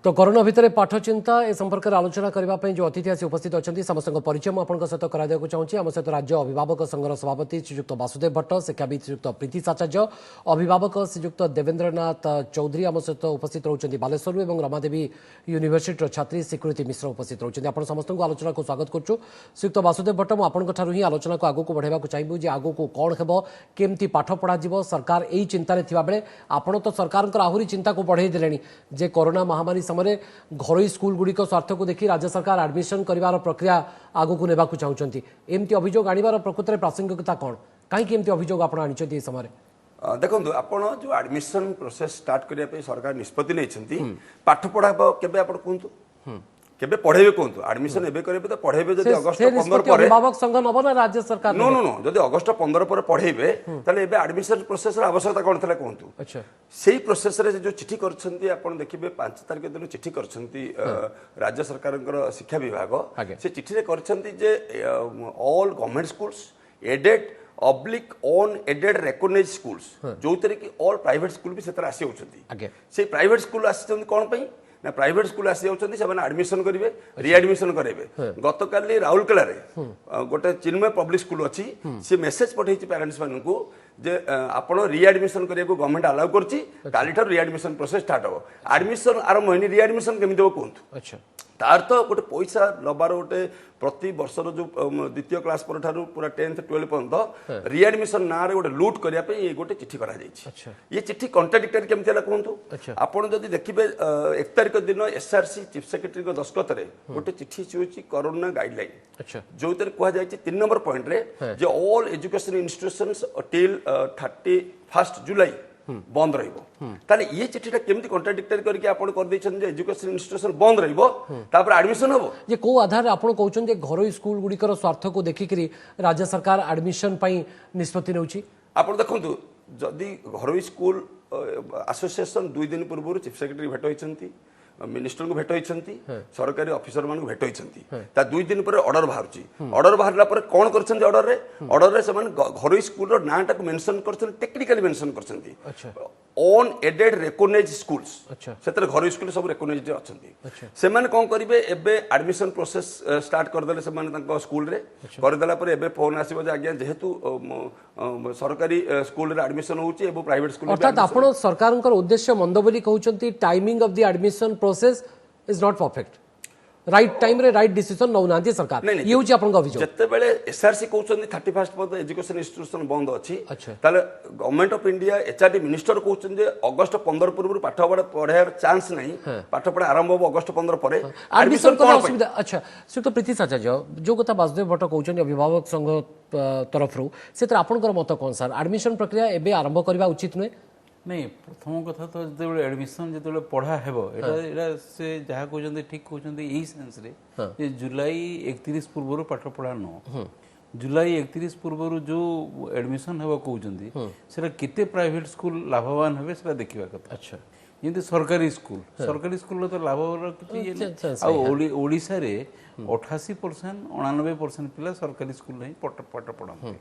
तो कोरोना भितर पाठ चिंता ए संपर्क में आलोचना करने जो अतिथि आसी उपस्थित अच्छा समस्त परिचय मुझे सहित कराइक चाहूँगी आम सहित राज्य अभिभावक संघर सभापति श्रीजुक्त वासुदेव भट्ट, शिक्षाविद श्रीजुक्त प्रीतिश आचार्य, अभिभावक श्रीजुक्त देवेन्द्रनाथ चौधरी आम सहित उपस्थित रोचंती बालेश्वर और रमादेवी यूनिभर्सिटी छात्री स्वीकृति मिश्र उपस्थित रोचंती। आप समस्त को आलोचना को स्वागत करुँ। श्रीयुक्त वासुदेव भट्ट मुझे ही आलोचना को आगक बढ़ावा चाहिए जे आगक कौन हे केमती पाठ पढ़ा सरकार यही चिंतार थिबा बेले आपण तो सरकार आहरी चिंता को बढ़ाई देले जे कोरोना महामारी समय घरोई स्कूल गुड़िक स्वार्थ को देखी राज्य सरकार एडमिशन कर प्रक्रिया आगक ने चाहते एमती अभियोग आनिबार प्रकृत में प्रासंगिकता कौन कहीं अभियोग आप आनी समय देखो आपण जो एडमिशन प्रोसेस स्टार्ट करने सरकार निष्पत्ति नहीं पाठ पढ़ा केबे आपण कहतु केबे पढ़ेबे कहतु एडमिशन एबे करेबे तो पढ़ेबे जदि अगस्त 15 पर अभिभावक संघ नब ना राज्य सरकार नो नो नो जदि अगस्त 15 पर पढ़ेबे ताले एबे एडमिशन प्रोसेस आवश्यकता कोन थला कहतु। अच्छा सेही प्रोसेस रे जो चिट्ठी करछंती आपण देखिबे 5 तारिख दिन चिट्ठी करछंती राज्य सरकारक शिक्षा विभाग से चिट्ठी रे करछंती जे all government schools aided oblique unaided recognised schools जो तरे कि ऑल प्राइवेट स्कूल भी सेतर आसी होछंती से प्राइवेट स्कूल आसी कोन पई ना प्राइवेट स्कूल आसी जाउछंती से एडमिशन करेंगे रिएडमिशन करेंगे। गतकाली राउरकेला गोटे चिन्मय पब्लिक स्कूल अच्छी सी मेसेज पठे पेरेंट्स मान को जे आपण रिएडमिशन करने को गवर्नमेंट अलाउ करछि काली ठार रिएडमिशन प्रोसेस स्टार्ट हो एडमिशन आरंभ होनी रिएडमिशन केमिति हो कहतु। अच्छा तार तो गोटे पैसा लबार गोटे प्रति वर्षर जो द्वितीय क्लास पर ठारू पूरा 10th 12 पर्यंत रिएडमिशन ना रे गोटे लूट करिया पे ये गोटे चिट्ठी करा जायछि। ये चिट्ठी कॉन्ट्राडिक्टरी केमिति हला कहतु। आपण जदि देखिबे 1 तारिख दिन एसआरसी चीफ सेक्रेटरी को दस्तखत रे गोटे चिट्ठी होछि कोरोना गाइडलाइन जो तरे कहा जायछि 3 नंबर पॉइंट रे जे ऑल एजुकेशन इंस्टीट्यूशंस टिल 31 जुलाई बंद रहिबो ताले ये चिट्ठीटा केमती कॉन्ट्राडिक्टरी करके आपण कर दैछन जे एजुकेशन इंस्टीट्यूशन बंद रहिबो तापर एडमिशन हबो जे को आधार आपण कहउछन जे घरोई स्कूल गुडिकर स्वार्थ को देखिकरी राज्य सरकार एडमिशन पई निष्पत्ति नेउची। आपण देखंतु जदी घरोई स्कूल एसोसिएशन 2 दिन पूर्व चीफ सेक्रेटरी भेट होइछंती मिनिस्टर को भेट होइछंती सरकारी ऑफिसर मान को भेट होइछंती ता 2 दिन पर ऑर्डर बाहरची ऑर्डर बाहरला पर कोन करछन ऑर्डर रे समान घरोई स्कूल रो नाटा को मेंशन करछन टेक्निकली मेंशन करछंती ऑन एडेड रिकॉग्नाइज्ड स्कूल्स सेतर घरोई स्कूल सब रिकॉग्नाइज्ड अछंती से माने कोन करिवे एबे एडमिशन प्रोसेस स्टार्ट कर देले से माने तांको स्कूल रे कर देला पर एबे फोन आसीबो जे आज्ञा जेहेतु सरकारी स्कूल रे एडमिशन होउची एबो प्राइवेट स्कूल अर्थात आपण सरकारनकर उद्देश्य मंद बोली कहउचंती timing of the admission process is not perfect right time रे राइट डिसीजन नौ नांती सरकार ये होची आपन का अभियोग जत्ते बेले एसआरसी कहउचंती 31 पर एजुकेशन इंस्टीट्यूशन बंद अछि ताले government of India HRD minister कहउचन जे अगस्त 15 पूर्व पाठ पढ़ार चांस नहीं पाठ पढ़ा आरंभ हो अगस्त 15 पर एडमिशन को असुविधा। अच्छा श्रीयुक्त प्रीतिश आचार्य जो कथा वासुदेव भट्ट कहउचन अभिभावक संघ तरफ रो से आपनकर मत कोन सर एडमिशन प्रक्रिया एबे आरंभ करबा उचित नै नहीं प्रथम कथा तो जो एडमिशन जो पढ़ा है से जहाँ कहते ठीक कहते यही सेन्स रे जुलाई 31 पूर्व पाठ पढ़ा न जुलाई 31 पूर्व जो एडमिशन हे कहते केते प्राइवेट स्कूल लाभवान हे से देखा कथा। अच्छा जमी सरकारी स्कूल तो लाभ ओडिशा रे 88% 99% पिला सरकारी स्कूल नहीं पाठ पढ़ा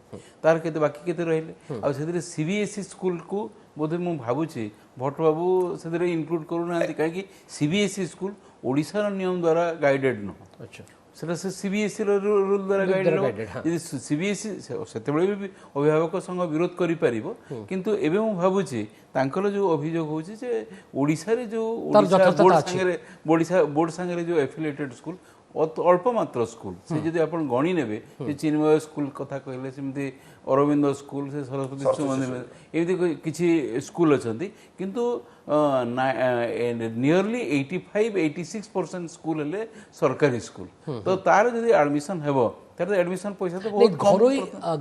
तार के बाकी केते रहिले आ से सीबीएसई स्कूल को बोधे मु भाबुची भट्ट बाबू से इनक्लूड करूना कहीं सीबीएसई स्कूल ओडिशा नियम द्वारा गाइडेड न। अच्छा से सीबीएसई रूल द्वारा गाइडेड सीबीएसई से भी अभिभावक संघ विरोध करि परिबो किंतु एबे मु भाबुची तांकर जो अभियोग होची जे ओडिशा रे जो बोर्ड संगे जो एफिलिएटेड स्कूल अल्प मात्र स्कूल से जदि आपण गणी नेबे चिन्मय स्कूल कथा कहले सेमती अरविंद स्कूल से सरस्वती शिशु मंदिर एमती किछि स्कूल अछंती किंतु नियरली 85-86% स्कूल हेले सरकारी स्कूल तो तार जदि एडमिशन हेबो तार एडमिशन पैसा तो बहुत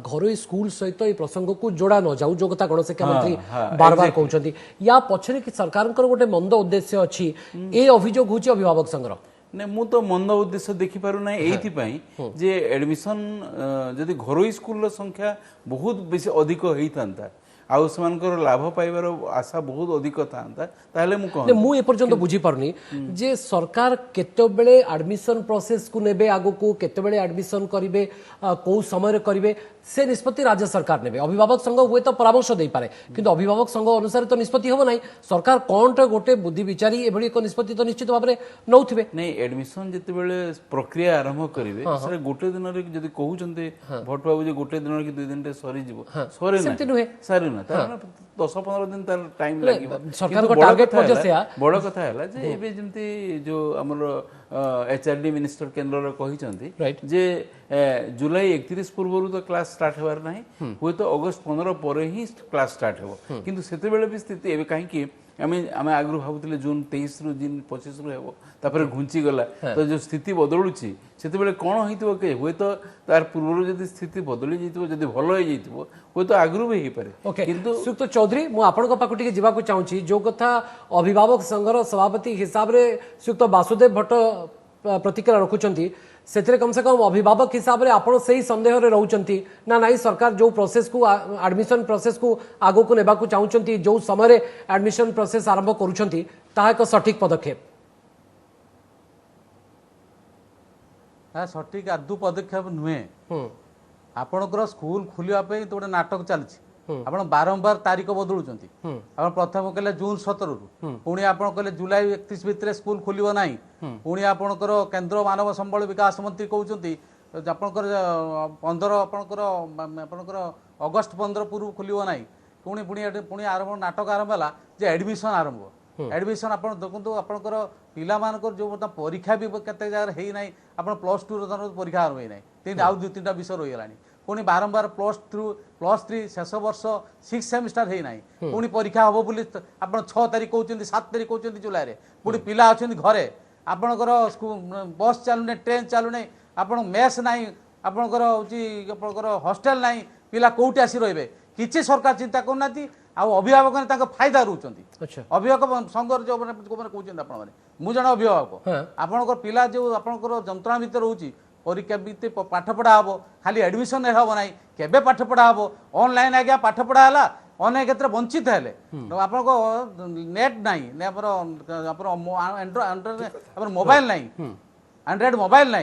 घरोई स्कूल सहित ए प्रसंग को जोड़ा न जाऊ जो कथा गणशिक्षा मंत्री बार बार कहउछंती या पछरे कि सरकारनकर गोटे मंद उद्देश्य अछि ए अभियोग होछि अभिभावक संग्रह ने मु तो मंद उद्देश्य देखि पारु ना एथि जे एडमिशन जदि घरोई स्कूल संख्या बहुत बेसी अधिक होइतांता आउ सेमानकर लाभ पाइबार आशा बहुत अधिक था ताहले मु कहूँ मु एपर्यंत बुझी पारनी जे सरकार केतेबेले एडमिशन प्रोसेस को नेबे आगो को केतेबेले एडमिशन करिवे को समय करिवे से निष्पत्ति राज्य सरकार नेबे अभिभावक संघ हुए तो परामर्श दे पारे किंतु अभिभावक संघ अनुसार तो निष्पत्ति हो नाही सरकार कोन गोटे बुद्धि विचारी एभली को निष्पत्ति तो निश्चित भाव में नौथिबे नहीं एडमिशन जितेबेले प्रक्रिया आरंभ करिवे सर गोटे दिन रे जदी कहउचंते भट्ट बाबू जे गोटे दिन कि 2 दिन रे सरी जीवो सरे ना सरी ना 10-15 दिन तार टाइम लागिबो सरकार को टारगेट पजे से बड़ कथा हैला जे एबे जेमती जो हमर एचआरडी मिनिस्टर केंद्र रे कहिचंती जे जुलाई 31 पूर्व तो क्लास स्टार्ट होबार नाही हुए तो अगस्त 15 पर ही क्लास स्टार्ट हो किंतु सेते बेले भी स्थिति एबे काहे कि आम आगु भावुले जून 23 रु जून 25 रु हेबो तापर घुंची गला तो जो स्थिति बदलुची सेते बेले कोन होइतबो के हुए तो तार पूर्व जदी स्थिति बदली जइतबो जदी भलो होई जइतबो हुए तो आगु भी हे पारे किंतु सुक्त चौधरी मु आपन को पाकु टिके जिबा को चाहूची जो कथा अभिभावक संघर सभापति हिसाब रे सुक्त वासुदेव भट्ट प्रतिक्रिया रखुचंती सेतरे कम से कम अभिभावक हिसाब रे आपण सही संदेह रे रहउचंती ना नाही सरकार जो प्रोसेस को एडमिशन प्रोसेस को आगो को नेबा को चाहउचंती जो समय रे एडमिशन प्रोसेस आरंभ करूचंती ता एक सठिक पदक्षेप सठिक आदु पदक्षेप नुहे आपणकर स्कूल खोलिया पे तो गोटे नाटक चलछि आपण बारंबार तारीख बदलुचंती आपण प्रथम कहले जून 17 रु पुणी आपण कहले जुलाई 31 भितर स्कूल खोलिबो नाही पुणी आपणकर केंद्र मानव संबल विकास मंत्री कहउचंती आपणकर 15 आपणकर अगस्त 15 पूर्व खोलिबो नाही पुणी पुणी पुणी आरंभ नाटक आरंभ होला जे एडमिशन आरंभ एडमिशन आपण देखंतु आपणकर पिला मानकर जो परीक्षा भी केते जगह हेई नाही आपण +2 रो परीक्षा आरंभ हेई नाही तीन आउ 2-3टा विषय रहि गेलानी पुणी बारंबार +3 शेष वर्ष 6 सेमिस्टर है ना पुणी परीक्षा हम बोली आप 6 तारीख कहते 7 तारीख कहते जुलाई में पुणी पिला अच्छा घरे आपणकर बस चलुना ट्रेन चलुना आप मेस ना आपणकर हूँ हॉस्टेल ना पिला कौटी आसी रे किसी सरकार चिंता करना अभिभावक ने फायदा रोचे अभिभावक संघर जो कहते आप मुझे अभिभावक आपणकर पिला जो आपणकर जंत्रणा भितर रोचे परीक्षा भी पाठ पढ़ा हम खाली एडमिशन हम ना केबे पाठ पढ़ा हम ऑनलाइन आज्ञा पाठ पढ़ा है अनेक क्षेत्र वंचित है आप नेट ना मोबाइल ना एंड्रॉइड मोबाइल ना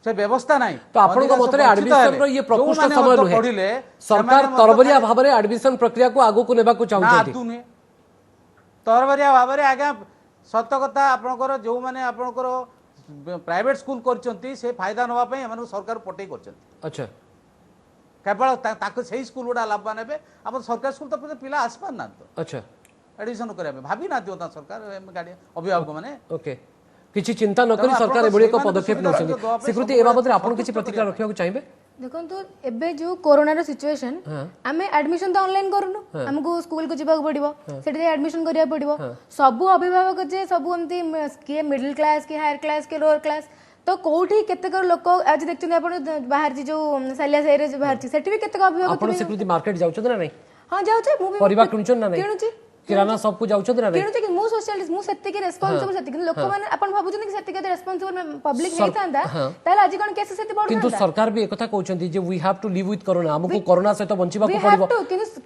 से व्यवस्था नहीं तो आपण को मतरे एडमिशन रो ये प्रकृष्ट समय नुहे पढ़िले सरकार तरबरिया भाव रे एडमिशन प्रक्रिया को आगु को नेबा को चाहउछथि तरबरिया भाव रे आज्ञा सत कथा आपनकर जो माने आपनकर प्राइवेट स्कूल करचंती से फायदा नवा पे हमन सरकार पटै करचंती अच्छा केवल ताको सही स्कूल उडा लाभ नेबे अपन सरकार स्कूल तो पिला आसपार ना तो अच्छा एडमिशन करिया भाबी ना दियो सरकार गाड़ी अभिभावक माने ओके किछि चिंता न करी सरकार एबडी को पदक्षेप नछथि स्वीकृति ए बाबत रे आपण किछि प्रतिक्रिया रखिया को चाहिबे देखो एबे जो कोरोना रो सिचुएशन आमे एडमिशन तो ऑनलाइन करूनु हमको स्कूल को जिबा पड़िबो सेठी एडमिशन करिया पड़िबो सब अभिभावक जे सब एमती के मिडिल क्लास के हायर क्लास के लोअर क्लास तो कोठी केतेक लोक आज देखछन आपण बाहर जो सालिया साइरे जो बाहर सेठी भी केतेक अभिभावक आपण स्वीकृति मार्केट जाउछन ना नहीं हां जाउछे मु भी परिवार किनुछन ना नहीं किनुछि किराना सब को जाउछन ना नहीं किनुछि कि मु सोशलिस्ट मु सेत्ते के रेस्पोंसिबल सेत्ते कि लोक माने आपण भाबुछन कि सेत्ते के रेस्पोंसिबल पब्लिक हेई थांदा ताले आज कोन केस सेत्ते बड किंतु सरकार भी एकथा कहउछंती जे we have to live with corona हमको कोरोना से तो बंचिबा को पड़िबो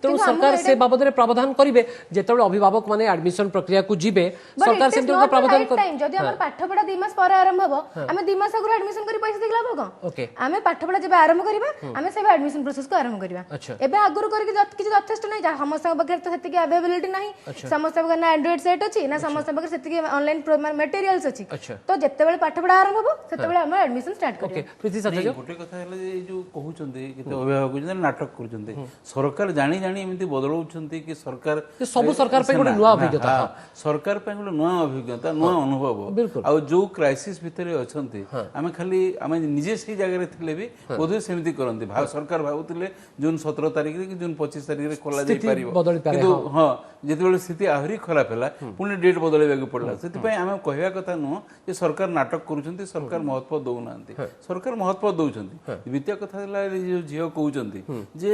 तो सरकार से बाबद रे प्रावधान करिवे जेतबे अभिभावक माने एडमिशन प्रक्रिया को जिबे सरकार से तो प्रावधान कर जदी हमर पाठ पढा 2 मास पर आरंभ हबो हमें 2 मास अगुर एडमिशन करी पैसा देला हबो ओके हमें पाठ पढा जेबे आरंभ करिबा हमें सेबे एडमिशन प्रोसेस को आरंभ करिबा एबे आगुर करी किछि यथेष्ट नै समस्त बगैर तो सेति के अवेलेबिलिटी नाही समस्त बगैर ना एंड्रॉइड सेट अछि ना समस्त बगैर सेति के ऑनलाइन मटेरियल्स अछि तो जेतेबेले पाठ पढा आरंभ हबो सेतेबेले हम एडमिशन स्टार्ट करिबा ओके प्रीति सत्य गोटे कथा हैला जे जो कहउचंदी कि अभिभावक जे नाटक करूचंदी सरकार जानी जानी एमिति बदलउचंदी कि सरकार सब सरकार पे गोटे नुवा अभिज्ञता सरकार पे गोटे नुवा अभिज्ञता नुवा अनुभव आ जो क्राइसिस भितरे अछंती आमे खाली आमे निजे से जगह रे थिले भी बोधे सेमिति करंती सरकार भाबुतिले जून 17 तारिख रे कि जून 25 तारिख रे खोला जाई परिबो किंतु हां जेतेबेले स्थिति आहुरी खराब हैला पुणी डेट बदलैबा को पड़ला सेति पय आमे कहया कथा नो जे सरकार नाटक करूचंती सरकार महत्व दउ नांती सरकार महत्व दउचंती द्वितीय कथा हैला जो झियो कहउचंती जे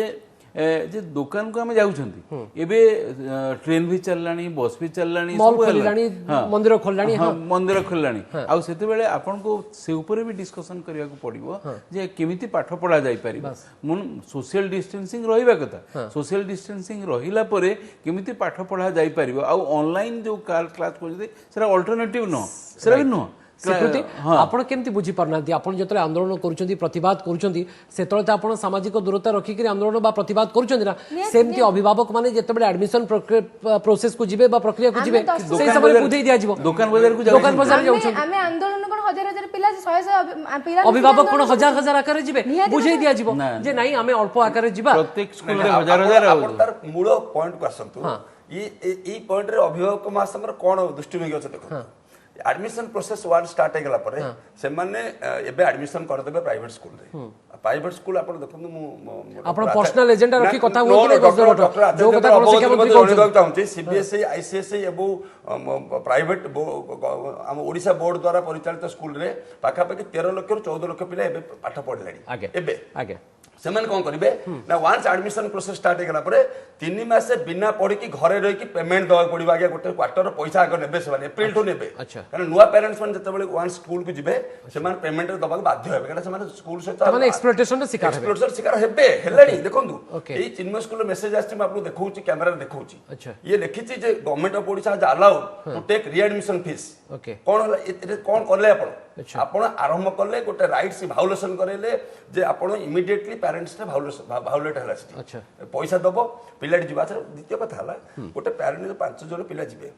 जे दुकान को आम जाऊँ एबे ट्रेन भी चललानी बस भी चललानी मॉल खोलिलानी मंदिर खोलिलानी मंदिर खोलिलानी आ सेते बेले आपन को से ऊपर भी डिस्कशन करिया को पड़िबो जे केमिति पाठ पढ़ा जाई परिबो मन सोशल डिस्टेंसिंग रहिबा कथा सोशल डिस्टेंसिंग रहिला परे केमिति पाठ पढ़ा जाई परिबो आ ऑनलाइन जो क्लास कोजते सेरा अल्टरनेटिव न सेरा भी न स्वीकृति आपण केमती बुझी पारनांती आपण जतरे आंदोलन करूछंती प्रतिवाद करूछंती सेतळे त आपण सामाजिक दूरता रखी के आंदोलन बा प्रतिवाद करूछंती ना सेमती अभिभावक माने जतबे एडमिशन प्रोसेस को जिबे बा प्रक्रिया को जिबे सेही समय बुझेई दिया जिवो दुकान बाजार को दुकान बाजार जाउछंती हमें आंदोलन कोन हजार हजार पिला 100 पिला अभिभावक कोन हजार हजार आकार जिबे बुझेई दिया जिवो जे नाही हमें अल्प आकार जिबा प्रत्येक स्कूल रे हजार हजार आपण तार मूल पॉइंट को आसंतु ई पॉइंट रे अभिभावक मासमर कोन दृष्टिभंगी अछि देखो एडमिशन प्रोसेस वन स्टार्ट हेगला परे से माने एबे एडमिशन कर देबे प्राइवेट स्कूल रे प्राइवेट स्कूल आपण देखनु मु आपण पर्सनल एजेंडा रखी कथा हो कि जो कथा कोन शिक्षा मंत्री कहउछ चाहूची सीबीएसई आईसीएसई एबो प्राइवेट हम ओडिसा बोर्ड द्वारा परिचालित स्कूल रे पाखा पाखी 13 लाख रु 14 लाख पिला एबे पाठ पढलानी एबे आगे सेमन कौन करेंगे ना वन्स एडमिशन प्रोसेस स्टार्ट होगा पर 3 मास बिना पढ़ी घरे रही पेमेंट दवा पड़ो आगे गोटे क्वार्टर पैसा आगे ने एप्रिल ठू ने कारण नुआ पेरेंट्स मैंने जिते वन्स स्कूल को जीवे से पेमेंट दवा बाध्य हे कारण स्कूल सहित एक्सप्लॉयटेशन शिकार हेबे हेलानी देखंतु एई चिन्मय स्कूल मेसेज आछि म आपको देखौछि कैमरा देखौछि ये लिखिछि जे government of Odisha has allowed to take readmission fees कोन होला कोन करले आपण आरंभ करले गोटे राइट्स भाउलेशन करेले जे आपण इमीडिएटली पेरेंट्स ने भाउलेट हला छी पैसा दबो पिला जीवा द्वितीय कथा हला गोटे पेरेंट 5 जन पिला जीवे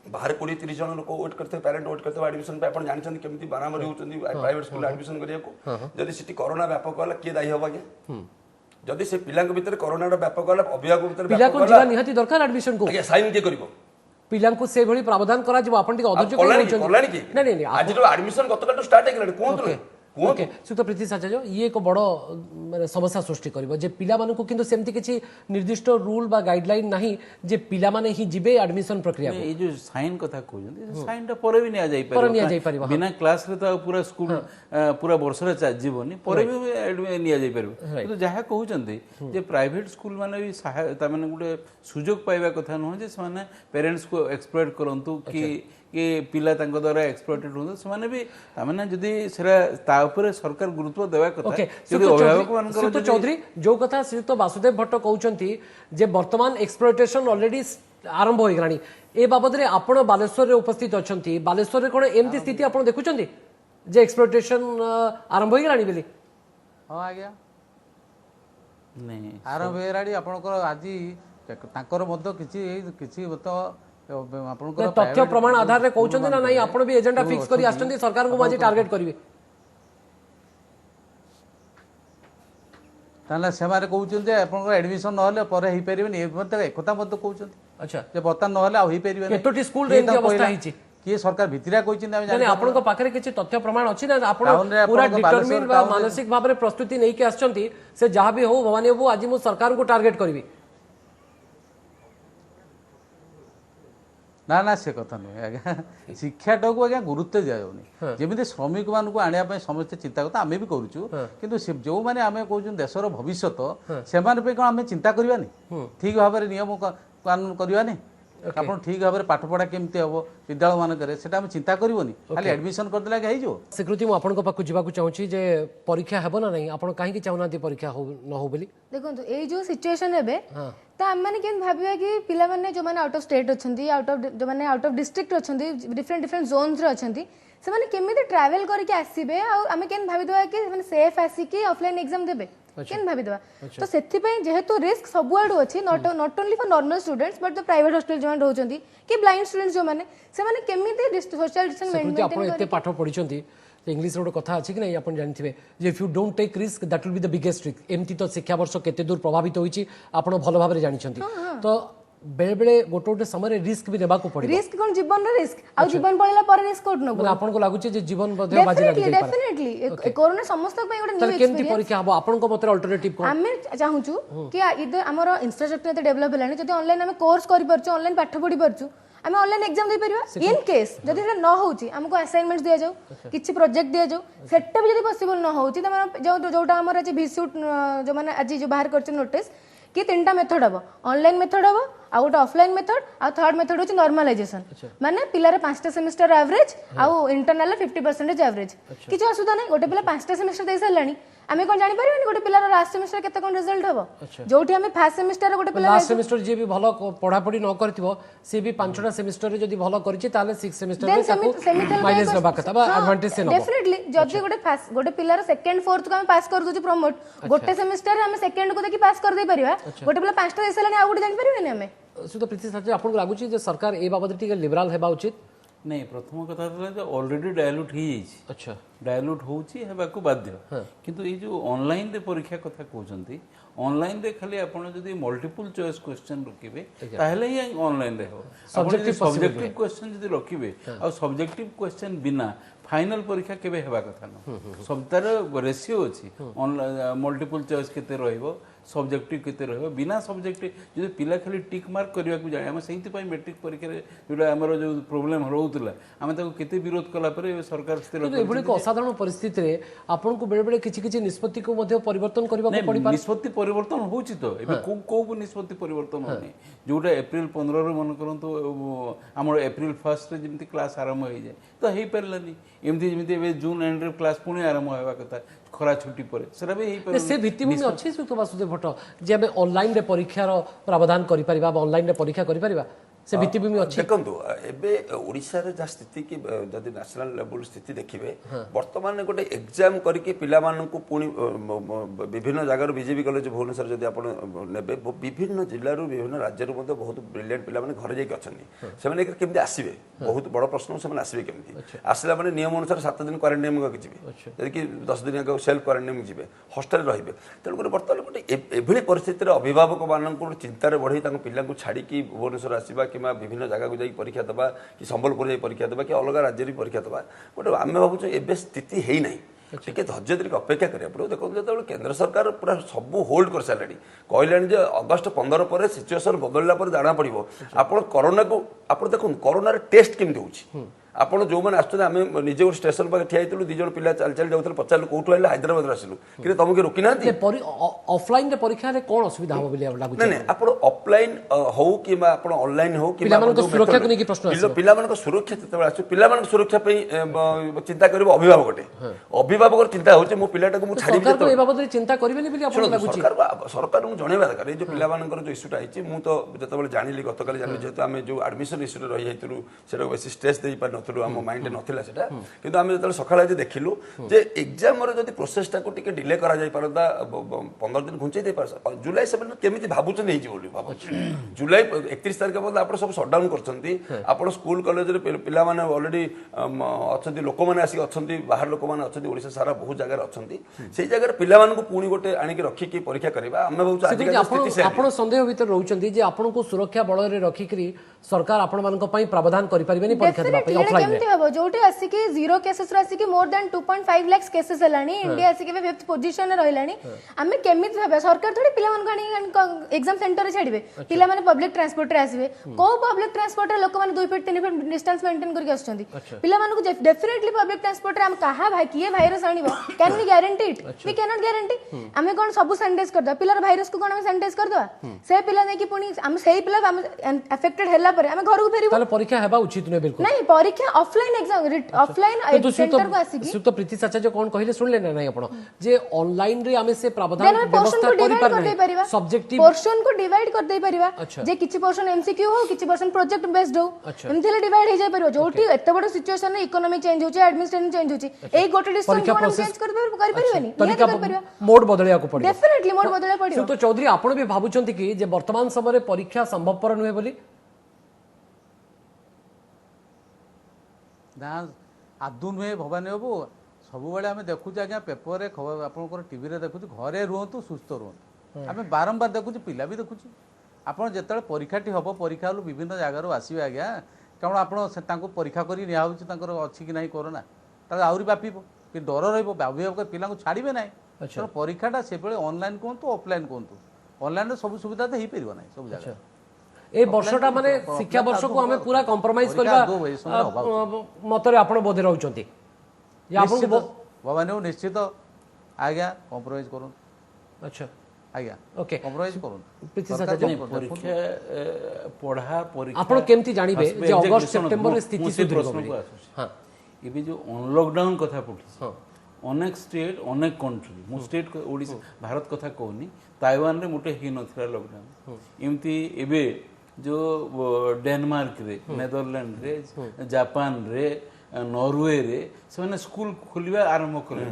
बाहर 20-30 जन लोक वेट करते पेरेंट वेट करते एडमिशन पे आपण जानछन केमती बारामरी होचंदी प्राइवेट स्कूल एडमिशन करिया को जदी सिटी कोरोना व्यापक होला के दाई होबा के जदी से पिला के भीतर कोरोना व्यापक होला अभिभावक भीतर पिला को जीवा निहाती दरकार एडमिशन को साइन के करिवो पिला को से भली प्रावधान करा जो आपण टिक अधैर्य कोलानी नहीं नहीं आज जो एडमिशन गतकाटू स्टार्ट हेगला कोन ओके सुतो प्रीति साचार्य ये एक बड़ माने समस्या सृष्टि करिवो जे पिला माने को किंतु सेमति किछि निर्दिष्ट रूल बा गाइडलाइन नाही जे पिला माने ही जिबे एडमिशन प्रक्रिया ए जो साइन कथा कहउछन साइन टा परे भी निया जाई परिबो बिना क्लास रे तो पूरा स्कूल पूरा वर्ष रे चा जीवनी परे भी निया जाई परिबो किंतु जहा कहउछन जे प्राइवेट स्कूल माने भी सहायता माने गुटे सुजोग पाइबा कथा न जे माने पेरेंट्स को एक्सप्लॉइट करंतु कि पिला तांको द्वारा एक्सप्लॉइटेड होंदो से भी तामाने जदी सेरा ता ऊपर सरकार गुरुत्व देवा कथा जदी अभिभावक मानकर जदी चौधरी जो कथा श्रीयुक्त वासुदेव भट्ट कहउचंती जे वर्तमान एक्सप्लॉइटेशन ऑलरेडी आरंभ होई गरानी ए बाबद रे आपण बालेश्वर रे उपस्थित अछंती बालेश्वर रे कोन एमती स्थिति आपण देखुचंती जे एक्सप्लॉइटेशन आरंभ होई गरानी बेली हां आज्ञा नहीं आरंभ होई गरानी आपण को आजी तांकर मध्य किछि तो तथ्य प्रमाण आधार रे कहउचंती ना नहीं आपण भी एजेंडा फिक्स करी आछंती सरकार को माजी टारगेट करिवे ताले सेमारे कहउचंती जे आपण एडमिशन न होले पर हेई परिबेनी ए मत एकता मत कहउचंती अच्छा जे बता न होले आ हेई परिबेनी केतोटी स्कूल रे एंती अवस्था हिची कि सरकार भितरिया कहउचंती हम जानि आपण को पाखरे किछि तथ्य प्रमाण अछि ना आपण पूरा डिटरमिन बा मानसिक भाव रे प्रस्तुति नै के आछंती से जहां भी हो भवानी बाबू आज मु सरकार को टारगेट करिवे ना ना से कथा नहीं आज्ञा शिक्षाटा को आज्ञा गुरुत्व दिया जाउनी जेमिति श्रमिक मानक आनिया पय समस्त चिंता करता आमे भी करूछु किंतु जो माने आमे कहउछु देशर भविष्यत से माने पे कोन आमे चिंता करबानी ठीक भाबरे नियम कानून करबानी आपण ठीक भाबरे पाठ पढ़ा केमती हबो विद्यालय मान करे सेटा हम चिंता करबोनी खाली एडमिशन कर देला हे जो स्वीकृति मु आपण को पाकु जिबा को चाहूची जे परीक्षा हेबो ना नहीं आपण काहे की चाहनाती परीक्षा हो न हो बोली देखंतु ए जो सिचुएशन हेबे त हम माने केन भाबिया कि पिला माने जो माने आउट ऑफ स्टेट अछंती आउट ऑफ जो माने आउट ऑफ डिस्ट्रिक्ट अछंती डिफरेंट डिफरेंट जोन्स रे अछंती से माने केमिति ट्रैवल करके आसीबे आ हमें केन भाबी दवा कि माने सेफ आसी कि ऑफलाइन एग्जाम देबे केन भाबी दवा तो सेथि पे जेहेतु रिस्क सब आडू अछि not only for normal students but the private hostel जो रहउचंती कि ब्लाइंड स्टूडेंट्स जो माने से माने केमिति सोशल डिस्टेंस मेंटेन आपण एते पाठ पढिचंती इंग्लिश रो कथा अछि कि नहीं आपण जानथिबे जे if you don't take risk that will be the biggest risk एमती तो शिक्षा वर्ष केते दूर प्रभावित होईची आपण भलो भाबरे जानिचंती तो बेले बेले गोटे समय रिस्क भी नेबा को पड़े रिस्क कोन जीवन रे रिस्क आ जीवन पळेला पर रिस्क कोट न आपन को लागु जे जीवन बदे बाजी लागी जाय डेफिनेटली कोरोना समस्त पे गोटे न्यू केमती परीक्षा हबो आपन को मते अल्टरनेटिव कोन हमें चाहूछु कि इधर हमर इंफ्रास्ट्रक्चर डेवलप हलानी जदी ऑनलाइन हम कोर्स करि परछु ऑनलाइन पाठ पढि परछु आम ऑनलाइन एग्जाम दे परिबा इन केस जदी न होउची हमको असाइनमेंट्स दिया जाऊ किछि प्रोजेक्ट दिया जाऊ सेटा भी जदी पॉसिबल न होउची त जो जोटा हमर आज भिसूट जो माने आज जो बाहर करछ नोटिस कि 3टा मेथड हम ऑनलाइन मेथड हम आ गोटे ऑफलाइन मेथड आ थर्ड मेथड होची नॉर्मलाइजेशन माने पिलार 5टा सेमेस्टर एवरेज आ इंटरनल 50% एवरेज किछ असुविधा नहीं गोटे पिला 5टा सेमेस्टर दे सारलानी आमे कोन जानि परिबनी गोटे पिलार लास्ट सेमेस्टर केते कोन रिजल्ट हबो जोठी आमे फर्स्ट सेमेस्टर गोटे पिला लास्ट सेमेस्टर जे भी भलो पढ़ा पढ़ी न करथिबो से भी 5टा सेमेस्टर रे जदी भलो करिछि ताले 6 सेमेस्टर रे ताको माइनस लेबा कथा बा एडवांटेज से न डेफिनेटली जदी गोटे पिलार सेकंड फोर्थ को आमे पास कर दोछि प्रमोट गोटे सेमेस्टर रे आमे सेकंड को देखि पास कर दे परिबा गोटे पिला 5टा दे सारलानी आ गोटे जानि परिबनी आमे सुतो प्रीति साचे आपन लागुछि जे सरकार ए बाबत टिके लिबरल हेबा उचित नहीं प्रथम कथा जे ऑलरेडी डायल्यूट ही अच्छा डायल्यूट होउची हेबाकू बाध्य किंतु ए जो ऑनलाइन रे परीक्षा कथा कहउचंती ऑनलाइन रे खाली आपण जदी मल्टीपल चॉइस क्वेश्चन रखिबे ताहले ही ऑनलाइन रे हो सब्जेक्टिव क्वेश्चन जदी रखिबे आ सब्जेक्टिव क्वेश्चन बिना फाइनल परीक्षा केबे हेबा कथा न सबतार रेशियो अछि मल्टीपल चॉइस केते रहइबो सब्जेक्टिव केते रहइबो बिना सब्जेक्टिव जदी पिला खाली टिक मार्क करबा को जाय हम सेहिति पय मैट्रिक परीक्षा रे जोटा हमर जो प्रॉब्लम रहउतला हम ताको केते विरोध कला पर सरकार स्थिर एभली को असाधारण परिस्थिति रे आपन को बेले बेले किछि किछि निष्पत्ति को मध्ये परिवर्तन करबा को पड़ी पारे निष्पत्ति परिवर्तन होउची तो एबे को निष्पत्ति परिवर्तन होनी जोटा अप्रैल 15 रे मन करंतु हमर अप्रैल 1 रे जेमति क्लास आरंभ होई जाय तो हेई परलानी एमति जेमति एबे जून एंड रे क्लास पुणी आरंभ होबा कथा खरा छुट्टी पर सेरा भी हेई पर से भित्तिभूमि अछि सुतो वासुदेव भट्ट जे हमें ऑनलाइन रे परीक्षा रो प्रावधान करि परिबा ऑनलाइन रे परीक्षा करि परिबा से भित्तिभूमि अछि देखंतु एबे ओडिसा रे जा स्थिति की जदि नेशनल लेवल स्थिति देखिबे वर्तमान गोटे एग्जाम करके पिला मानन को पुणी विभिन्न जगह बीजेपी कॉलेज भुवनेश्वर जदि आपण नेबे विभिन्न जिल्ला रो विभिन्न राज्य रो मध्ये बहुत ब्रिलियंट पिला माने घर जाई अछंती से माने केमति आसीबे बहुत बड़ प्रश्न से माने आसीबे केमति आसला माने नियम अनुसार 7 दिन क्वारंटाइन में जिबे जदि कि 10 दिन आगे सेल्फ क्वारंटाइन में जिबे हॉस्टल रहिबे तेल को वर्तमान गोटे एभली परिस्थिति रे अभिभावक मानन को चिंता रे बढ़ई ताको पिला को छाडी की भुवनेश्वर आसीबा कि विभिन्न जगह को जाई परीक्षा दबा कि संबलपुर जाई परीक्षा दबा कि अलग राज्य री परीक्षा दबा गोटे आमे भाबु एबे स्थिति हेई नाही टिके धैर्य धरिक अपेक्षा करिया पड़ो देखो जो केंद्र सरकार पूरा सब होल्ड कर सारे कहलानी जे अगस्त 15 पर सिचुएशन बदलला पर जाना पड़ो आपण कोरोना को आप देखो कोरोना टेस्ट केमती होची आपण जो मैंने आसुते आम निजे गोटे स्टेशन पाखे ठिया होइतलु दी जण पिला चल चल जाउथले पचारलु कोठु आइला हैदराबाद आसिलु कि तुम के रोकी नांती ऑफलाइन रे परीक्षा रे कोन असुविधा हो बिले लागु नै नै आपण ऑफलाइन हो कि आपण ऑनलाइन हो कि पिला मन को सुरक्षा को नेकी प्रश्न आसी पिला मन को सुरक्षा तते आसु पिला मन सुरक्षा पे चिंता करबो अभिभावकटे अभिभावक चिंता होचे मो पिलाटा को मु छाडी सरकार को ए बाबत चिंता करबेनी बिले आपण लागु सरकार मु जणेबा दरकार ए जो पिला मानकर जो इश्यूटा आइछि मु तो जतबेले जानिली गतकाली जानिली जेतु आमे जो एडमिशन इश्यू रे रहि जाइतलु सेटा बेसी स्ट्रेस देई पार नथलु हम माइंड नथिला सेटा किंतु आमे जतबेले सकाळे जे देखिलु जे एग्जाम रे जदी प्रोसेसटा को टिके डिले करा जाई पारदा 15 दिन घुंचै दे पार जुलाई 7 केमिति भाबुछ नै बोली भाबु जुलाई 31 तारिख बाद आपण सब शटडाउन करछंती आपण स्कूल कॉलेज रे पिला माने ऑलरेडी अछंती लोक माने आसी अछंती बाहर लोक माने अछंती ओडिसा सारा बहुत जगह अछंती सेही जगह पिला माने को पुणी गोटे आनी के रखी की परीक्षा करबा आमे भाबुछ आज के स्थिति से आपण संदेह भीतर रहउचंती जे आपण को सुरक्षा बल रे रखी करी सरकार आपण मानक पई प्रावधान करि परिबेनी परीक्षा देबा पई ऑफलाइन केमति हबो जोटी आसी कि जीरो केसेस रे आसी कि मोर देन 2.5 लाख केसेस हलानी इंडिया आसी कि 5th पोजीशन रे रहलानी आमे केमिति हबे सरकार थोड़ी पिला मन गानी एग्जाम सेंटर रे छाडिबे पिला माने पब्लिक ट्रांसपोर्ट रे आसीबे को पब्लिक ट्रांसपोर्ट रे लोक माने 2 फीट 3 फीट डिस्टेंस मेंटेन करके आछंती पिला माने को डेफिनेटली पब्लिक ट्रांसपोर्ट रे हम कहा भाई किए वायरस आनिबो can we guarantee it we can not guarantee आमे कोन सब सैनिटाइज कर दो पिला वायरस को कोन हम सैनिटाइज कर दो से पिला नै कि पुनी हम सेही पिला हम अफेक्टेड होला पर हम घर को फेरिबो ताले परीक्षा हेबा उचित नै बिल्कुल नहीं परीक्षा ऑफलाइन एग्जाम ऑफलाइन सेंटर को आसी सुत प्रीति आचार्य कोन कहिले सुनले ना नै आपण जे ऑनलाइन रे हमें से प्रावधान व्यवस्था करि पार सब्जेक्टिव पोर्शन को डिवाइड कर दे परिबा जे किछि पोर्शन एमसीक्यू हो किछि पोर्शन प्रोजेक्ट बेस्ड हो एमथिले डिवाइड हे जाय परिबो जोटी एते बड सिचुएशन रे इकोनॉमी चेंज होचे एडमिनिस्ट्रेशन चेंज होचे एई गोटे डिस्टेंस को हम चेंज कर परिबेनी तरीका मोड बदलिया को पड़े डेफिनेटली मोड बदलिया पड़ियो सुत चौधरी आपण भी भाबुचंती कि जे वर्तमान समय रे परीक्षा संभवपर नुहे बोली ना आदु नुहे भवानी बाबू सब बेले आम देखुचे आज्ञा पेपर खबर आप टीवी देखुँ घरे रुहतु सुस्थ रुहतु आम बारंबार देखुचे पिला भी देखुचे आपड़ जिते परीक्षाटी हम परीक्षा हल विभिन्न जगार आसवे आज्ञा कारण आप परीक्षा कर अच्छी कि ना कोरोना आहरी व्यापीब कि डर रभिभावक पिला छाड़े ना तेणु परीक्षाटा से ऑनलाइन कहतु ऑफलाइन कहतु ऑनलाइन सब सुविधा तो हो पार ना सब जगह ए वर्षटा माने शिक्षा वर्ष को हमें पूरा कंप्रोमाइज करबा मतरे आपण बोधे रहउचंती या आपण भवानी निश्चित आज्ञा कंप्रोमाइज करूँ अच्छा ଆଜ୍ଞା ଓକେ କମ୍ପ୍ରମାଇଜ କରନ୍ତୁ ପ୍ରୀତି ସରକାର ସାଚାର୍ଯ୍ୟ, କଣ ପରୀକ୍ଷା ପଢା ପରୀକ୍ଷା ଆପଣ କେମିତି ଜାଣିବେ ଆସିବେ, ଯେ exactly, ଅଗଷ୍ଟ ଶୁଣନ୍ତୁ, ସେପ୍ଟେମ୍ବରରେ ମୁଁ ସ୍ଥିତି ସେ ସୁଧରିବ ପ୍ରଶ୍ନକୁ ବୋଲି? ଆସୁଛି। ହଁ ଏବେ ଯୋଉ ଅନଲକଡାଉନ କଥା ପଡିଛି ହଁ ଅନେକ ଷ୍ଟେଟ୍ ଅନେକ କଣ୍ଟ୍ରି ମୁଁ ଷ୍ଟେଟ୍ ଓଡ଼ିଶା ଭାରତ କଥା କହୁନି ତାଇୱାନରେ ମୋଟେ ହେଇନଥିଲା ଲକଡାଉନ ଏମିତି ଏବେ ଯୋଉ ଡେନମାର୍କରେ ନେଦରଲ୍ୟାଣ୍ଡରେ ଜାପାନରେ ନରୱେରେ ସେମାନେ ସ୍କୁଲ ଖୋଲିବା ଆରମ୍ଭ କଲେ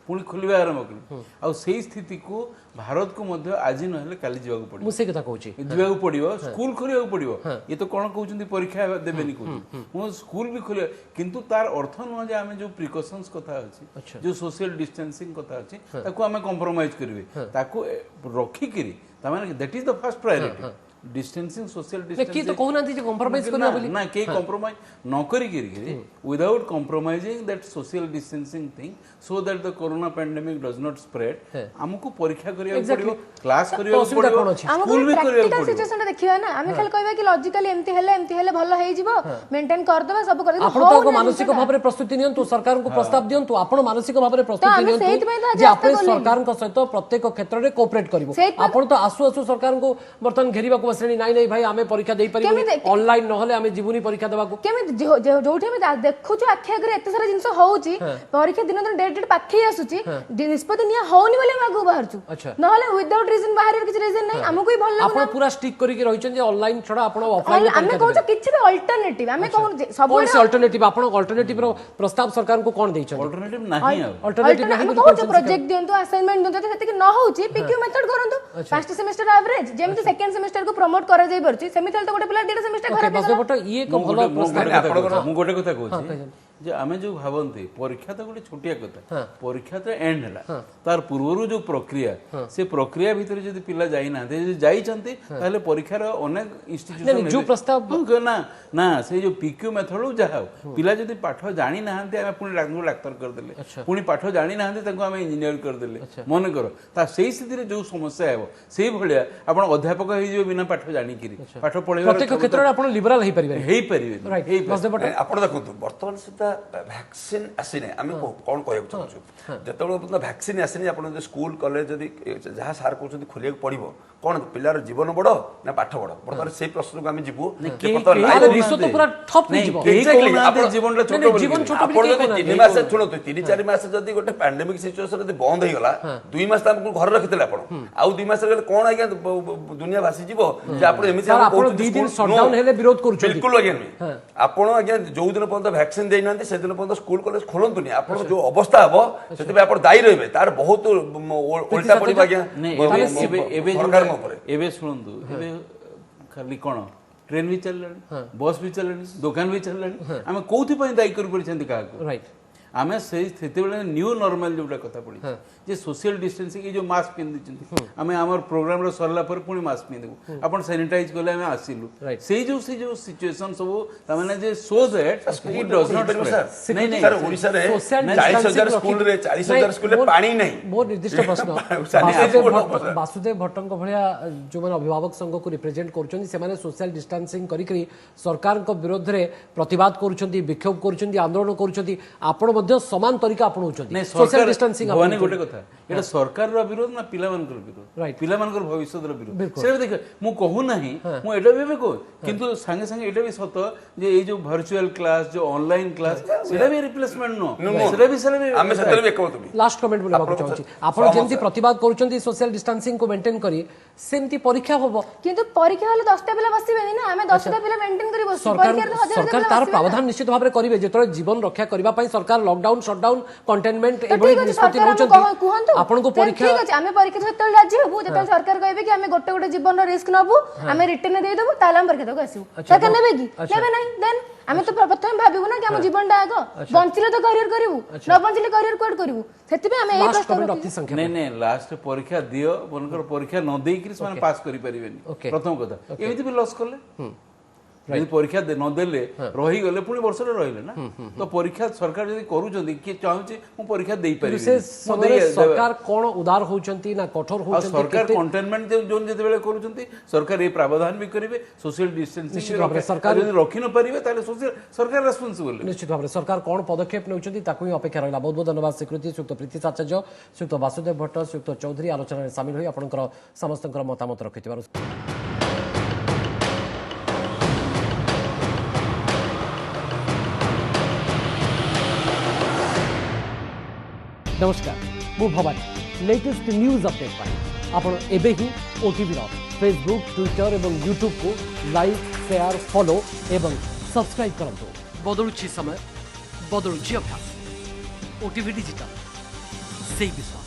ପୁଣି ଖୋଲିବା ଆରମ୍ଭ କଲେ ଆଉ ସେଇ ସ୍ଥିତିକୁ ଭାରତକୁ ମଧ୍ୟ ଆଜି ନହେଲେ କାଲି ଯିବାକୁ ପଡିବ ମୁଁ ସେ କଥା କହୁଛି ଯିବାକୁ ପଡିବ ସ୍କୁଲ ଖୋଲିବାକୁ ପଡିବ ଇଏ ତ କଣ କହୁଛନ୍ତି ପରୀକ୍ଷା ଦେବେନି କହୁଛନ୍ତି ମୁଁ ସ୍କୁଲ ବି ଖୋଲିବା କିନ୍ତୁ ତାର ଅର୍ଥ ନୁହଁ ଯେ ଆମେ ଯୋଉ ପ୍ରିକସନ୍ସ କଥା ଅଛି ଯୋଉ ସୋସିଆଲ ଡିଷ୍ଟାନ୍ସିଂ କଥା ଅଛି ତାକୁ ଆମେ କମ୍ପ୍ରମାଇଜ କରିବେ ତାକୁ ରଖିକିରି ତାମାନେ that is the first priority distancing social କିଏ ତ କହୁନାହାନ୍ତି ଯେ compromise କରିବା ବୋଲି। ना के कॉम्प्रोमाइज न करी without compromising that social distancing thing so that the corona pandemic does not spread हमको परीक्षा करिया पड़िबो क्लास करिया पड़िबो स्कूल भी करिया पड़िबो सिचुएशन देखिबा ना हम खाली कहबा कि लॉजिकली एमती हेले भलो हेइ जिवो मेंटेन कर देबा सब कर देबा आपण तो मानसिक भाव रे प्रस्तुति नियंतु सरकार को प्रस्ताव दियंतु आपण मानसिक भाव रे प्रस्तुति नियंतु जे आपण सरकार को सहित प्रत्येक क्षेत्र रे कोऑपरेट करिवो आपण तो आसु आसु सरकार को बर्तन घेरिबा को बसणी नाही नाही भाई आमे परीक्षा देई परिबो ऑनलाइन न होले आमे जीवनी परीक्षा देबा को केमे जोठी हम देखु छु आखि आगरे एते सारा जिंस होउची परीक्षा दिन दिन डेट पाखी आसुची निष्पत्ति निया होउनी बोले मागु बाहर छु न होले विदाउट रीजन बाहर किछ रीजन नाही हमको ही भल लागो आपण पूरा स्टिक करी के रहिछन जे ऑनलाइन छडा आपण ऑफलाइन हमें कहू किछ भी अल्टरनेटिव हमें कहू सब कौन से अल्टरनेटिव आपण अल्टरनेटिव रो प्रस्ताव सरकार को कोन देइछन अल्टरनेटिव नाही अल्टरनेटिव नाही कहू प्रोजेक्ट दियंतु असाइनमेंट दियंतु सेति कि न होउची पीक्यू मेथड करंतु फर्स्ट सेमेस्टर एवरेज जेमति सेकंड सेमेस्टर को प्रमोट करा जाई परची सेमिथल तो गोटे पिला डेटा सेमेस्टर खराब बस बट ये को भलो प्रस्ताव मु गोटे कथा कहूची जे आमे जो भावंती परीक्षा तो गोटे छोटिया कथा परीक्षा तो एंड हला तार पूर्वरु जो प्रक्रिया से प्रक्रिया भीतर जदी पिला जाई ना जे जाई चंती ताले परीक्षा रो अनेक इंस्टीट्यूशन जो प्रस्ताव ना ना से जो पीक्यू मेथड जा पिला जदी पाठ जानी नाहंती आमे पुनी डाक्टर कर देले पुनी पाठ जानी नाहंती ताको आमे इंजीनियर कर देले मन करो ता सेही स्थिति रे जो समस्या हेबो सेही भलिया आपण अध्यापक हे जो बिना पाठ जानी किरी पाठ पढेबा प्रत्येक क्षेत्र रे आपण लिबरल हे परिबे राइट आपण देखंतु वर्तमान सुद्धा वैक्सीन आसीने आमे कोन कहब चाहछु जेतबे पर्यंत वैक्सीन आसीने आपण स्कूल कॉलेज जदी जहां सार कहउछन खोलिया पड़िबो कोन पिलार जीवन बड़ ना पाठ बड़ वर्तमान से प्रश्न को आमे जिवु विश्व तो पूरा ठप नहीं जीवो आपण जीवन रे छोटो जीवन छोटो आपण जदी 3 मास सुनो 3-4 मास जदी गोटे पैंडेमिक सिचुएशन जदी बंद हो गला 2 मास हमको घर रखितले आपण आउ 2 मास रे कोन आज्ञा दुनिया भासी जीवो जे आपण एमिति हम आपण 2 दिन शटडाउन हेले विरोध करू बिल्कुल आज्ञा आपण आज्ञा जो दिन पर्यंत वैक्सीन देई नांती से दिन पर्यंत स्कूल कॉलेज खोलंतुनी आपण जो अवस्था हबो सेते आपण दायी रहबे तार बहुत उल्टा पड़ी आज्ञा एबे सुनंदु एबे खाली कोन ट्रेन भी चललानी बस भी चललानी दुकान भी चललानी आमे कोथि पय दायी कर पड़छंती का राइट आमे से स्थिति बेले न्यू नॉर्मल जोटा कथा पड़ी जे सोशल डिस्टेंसिंग जो मास्क पिंदी चंती आमे हमर प्रोग्राम रो सरला पर पुनी मास्क पिंदबु आपण सैनिटाइज करले आमे आसिलु से जो सिचुएशन सब त माने जे so that it does not नहीं नहीं सर ओडिसा रे 40000 स्कूल रे 40000 स्कूल रे पानी नहीं बहुत निर्दिष्ट प्रश्न वासुदेव भट्टन को भलिया जो माने अभिभावक संघ को रिप्रेजेंट करछन्ती से माने सोशल डिस्टेंसिंग करी करी सरकार को विरोध रे प्रतिवाद करछन्ती विक्षोभ करछन्ती आंदोलन करछन्ती आपण मध्य समान तरीका अपनाउछन्ती सोशल डिस्टेंसिंग भवानी गोटे कथा एटा सरकार रो विरोध ना पिला मानकर विरोध राइट पिला मानकर भविष्य रो विरोध से देख मु कहू नाही मु एटा भी को किंतु संगे संगे एटा भी सत जे ए जो वर्चुअल क्लास जो ऑनलाइन क्लास सेटा भी रिप्लेसमेंट नो सेटा भी आमे सेतले भी एकमत भी लास्ट कमेंट बोला चाहूची आपण जेंती प्रतिवाद करछन्ती सोशल डिस्टेंसिंग को मेंटेन करी सेंती परीक्षा होबो किंतु परीक्षा होले 10 टा पिला बसिबेनी ना हमें 10 टा पिला मेंटेन करी बसु सरकार तार प्रावधान निश्चित भाव रे करिवे जेतरे जीवन रक्षा करबा पई सरकार लॉकडाउन शटडाउन कंटेनमेंट एबोली निष्पत्ति नउचंती आपण को परीक्षा ठीक अछि हमें परीक्षा सेतल राजी होबु जेतल सरकार कहबे कि हमें गोटे गोटे जीवन रो रिस्क नबु हमें रिटर्न दे देबु ताला हम परीक्षा तो आसीबु सरकार नेबे कि नेबे नहीं देन हमें तो प्रथम भाबिबु ना कि हम जीवन डा आगो बंचिले तो करियर करिवु न बंचिले करियर कोड करिवु सेति पे हमें ए प्रश्न नहीं नहीं लास्ट परीक्षा दियो बनकर परीक्षा न देई कि माने पास करि परिबेनी प्रथम कथा एमिति भी लॉस करले ଯଦି ପରୀକ୍ଷା ନଦେଲେ ରହିଗଲେ ପୁଣି ବର୍ଷରେ ରହିଲେ ନା ତ ପରୀକ୍ଷା ସରକାର ଯଦି କରୁଛନ୍ତି କିଏ ଚାହୁଁଛି ମୁଁ ପରୀକ୍ଷା ଦେଇପାରିବି ସେ ସମୟରେ ସରକାର କଣ ଉଦାର ହଉଛନ୍ତି ନା କଠୋର ଆଉ ହଉଛନ୍ତି ସରକାର କଣ୍ଟେନମେଣ୍ଟ ଜୋନ୍ ଯେତେବେଳେ କରୁଛନ୍ତି ସରକାର ଏ ପ୍ରାବଧାନ ବି କରିବେ ସୋସିଆଲ ନିଶ୍ଚିତ ଭାବରେ ଡିଷ୍ଟାନ୍ସିଂ ସରକାର- ଯଦି ରଖି ନ ପାରିବେ ତାହେଲେ ସରକାର ରେସ୍ପନ୍ସିବଲ। ନିଶ୍ଚିତ ଭାବରେ ସରକାର କଣ ପଦକ୍ଷେପ ନେଉଛନ୍ତି ତାକୁ ହିଁ ଅପେକ୍ଷା ରହିଲା। ବହୁତ ବହୁତ ଧନ୍ୟବାଦ ସ୍ୱୀକୃତି, ଶ୍ରୀଯୁକ୍ତ ପ୍ରୀତି ଆଚାର୍ଯ୍ୟ, ଶ୍ରୀଯୁକ୍ତ ବାସୁଦେବ ଭଟ୍ଟ, ଶ୍ରୀଯୁକ୍ତ ଚୌଧୁରୀ ଆଲୋଚନାରେ ସାମିଲ ହୋଇ ଆପଣଙ୍କର ସମସ୍ତଙ୍କର ମତାମତ ରଖିଥିବାରୁ। नमस्कार मु भवानी लेटेस्ट न्यूज अपडेट पाई आपण एबे ही ओटीवी रो फेसबुक ट्विटर एवं यूट्यूब को लाइक शेयर फॉलो एवं सब्सक्राइब करंतु। बदलुछि समय बदलुछि अभ्यास। ओटीवी डिजिटल से विश्वास।